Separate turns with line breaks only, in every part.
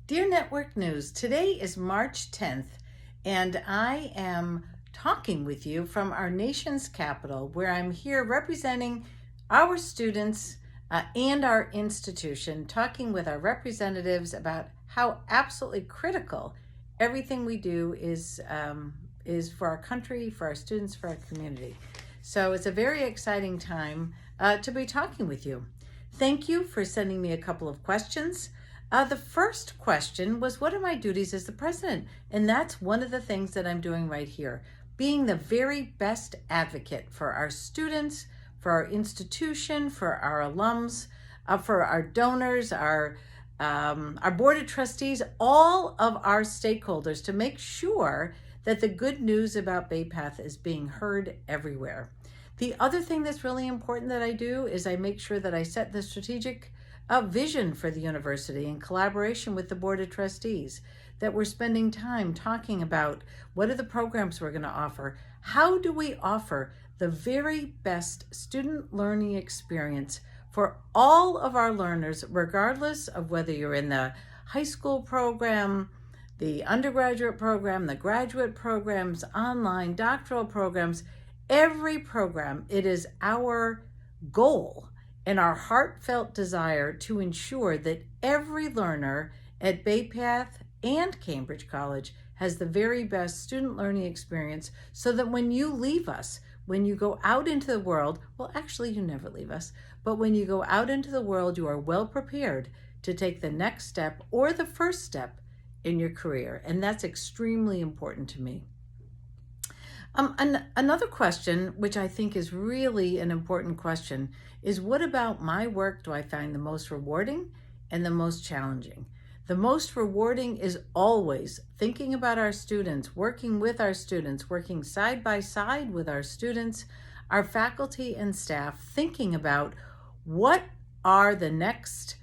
Dear Network News, today is March 10th, and I am talking with you from our nation's capital, where I'm here representing our students and our institution, talking with our representatives about how absolutely critical everything we do is for our country, for our students, for our community. So it's a very exciting time to be talking with you. Thank you for sending me a couple of questions. The first question was, what are my duties as the president? And that's one of the things that I'm doing right here, being the very best advocate for our students, for our institution, for our alums, for our donors, our board of trustees, all of our stakeholders, to make sure that the good news about Bay Path is being heard everywhere. The other thing that's really important that I do is I make sure that I set the strategic vision for the university in collaboration with the board of trustees, that we're spending time talking about what are the programs we're going to offer, how do we offer the very best student learning experience for all of our learners, regardless of whether you're in the high school program, the undergraduate program, the graduate programs, online, doctoral programs, every program. It is our goal and our heartfelt desire to ensure that every learner at Bay Path and Cambridge College has the very best student learning experience, so that when you leave us, when you go out into the world, well, actually you never leave us, but when you go out into the world, you are well prepared to take the next step or the first step in your career. And that's extremely important to me. Another question, which I think is really an important question, is what about my work do I find the most rewarding and the most challenging? The most rewarding is always thinking about our students, working with our students, working side by side with our students, our faculty and staff, thinking about what are the next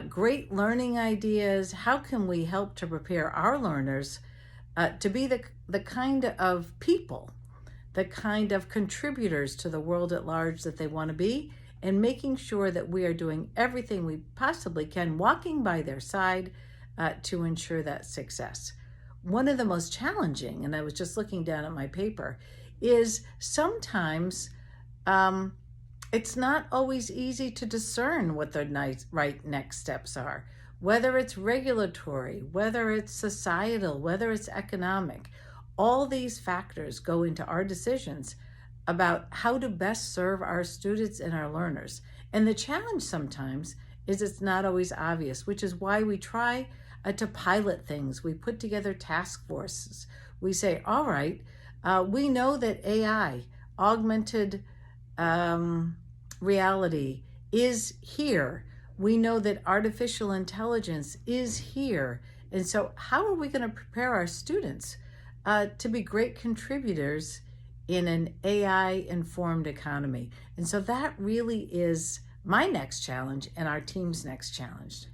great learning ideas, how can we help to prepare our learners to be the kind of people, the kind of contributors to the world at large that they want to be, and making sure that we are doing everything we possibly can, walking by their side to ensure that success. One of the most challenging, and I was just looking down at my paper, is sometimes it's not always easy to discern what the right next steps are. Whether it's regulatory, whether it's societal, whether it's economic, all these factors go into our decisions about how to best serve our students and our learners. And the challenge sometimes is it's not always obvious, which is why we try to pilot things. We put together task forces. We say, all right, we know that AI, augmented reality, is here. We know that artificial intelligence is here. And so how are we going to prepare our students to be great contributors in an AI-informed economy? And so that really is my next challenge and our team's next challenge.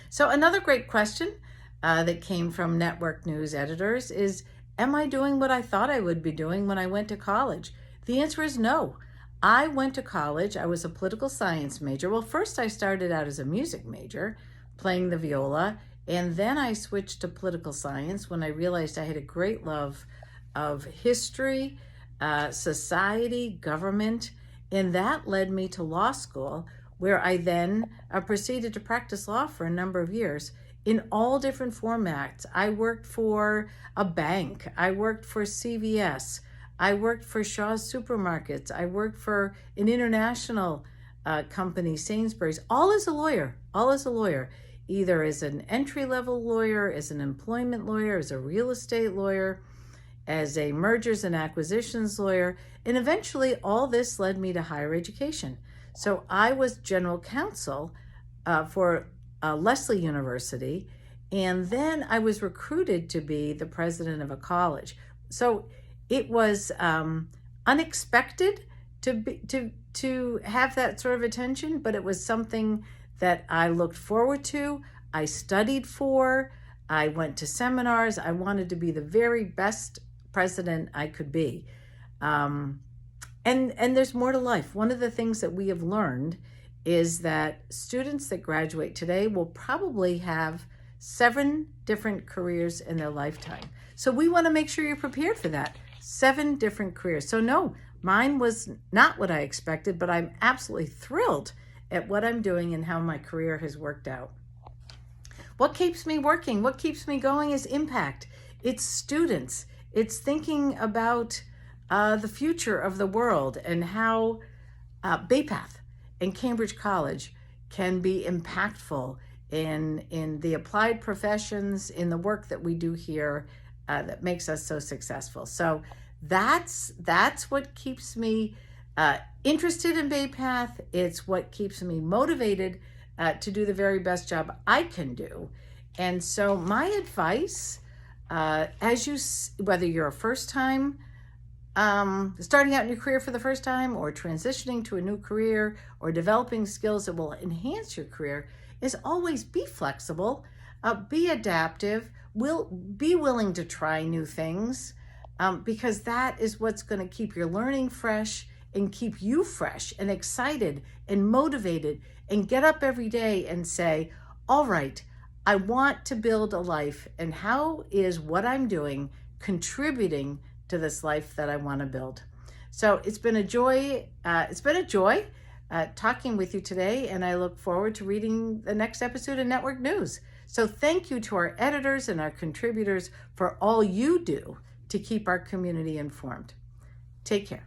So another great question that came from Network News editors is, am I doing what I thought I would be doing when I went to college? The answer is no. I went to college, I was a political science major. Well, first I started out as a music major, playing the viola, and then I switched to political science when I realized I had a great love of history, society, government, and that led me to law school, where I then proceeded to practice law for a number of years in all different formats. I worked for a bank, I worked for CVS, I worked for Shaw's Supermarkets, I worked for an international company, Sainsbury's, all as a lawyer, either as an entry-level lawyer, as an employment lawyer, as a real estate lawyer, as a mergers and acquisitions lawyer, and eventually all this led me to higher education. So I was general counsel for Lesley University, and then I was recruited to be the president of a college. So it was unexpected to have that sort of attention, but it was something that I looked forward to, I studied for, I went to seminars. I wanted to be the very best president I could be. And there's more to life. One of the things that we have learned is that students that graduate today will probably have 7 different careers in their lifetime. So we want to make sure you're prepared for that. 7 different careers. So no, mine was not what I expected, but I'm absolutely thrilled at what I'm doing and how my career has worked out. What keeps me working? What keeps me going is impact. It's students. It's thinking about the future of the world and how Bay Path and Cambridge College can be impactful in the applied professions, in the work that we do here that makes us so successful. So that's what keeps me interested in Bay Path. It's what keeps me motivated to do the very best job I can do. And so my advice, whether you're a first time starting out in your career for the first time, or transitioning to a new career, or developing skills that will enhance your career, is always be flexible, be adaptive, be willing to try new things, because that is what's going to keep your learning fresh and keep you fresh and excited and motivated, and get up every day and say, all right, I want to build a life, and how is what I'm doing contributing to this life that I want to build? So it's been a joy. Talking with you today, and I look forward to reading the next episode of Network News. So thank you to our editors and our contributors for all you do to keep our community informed. Take care.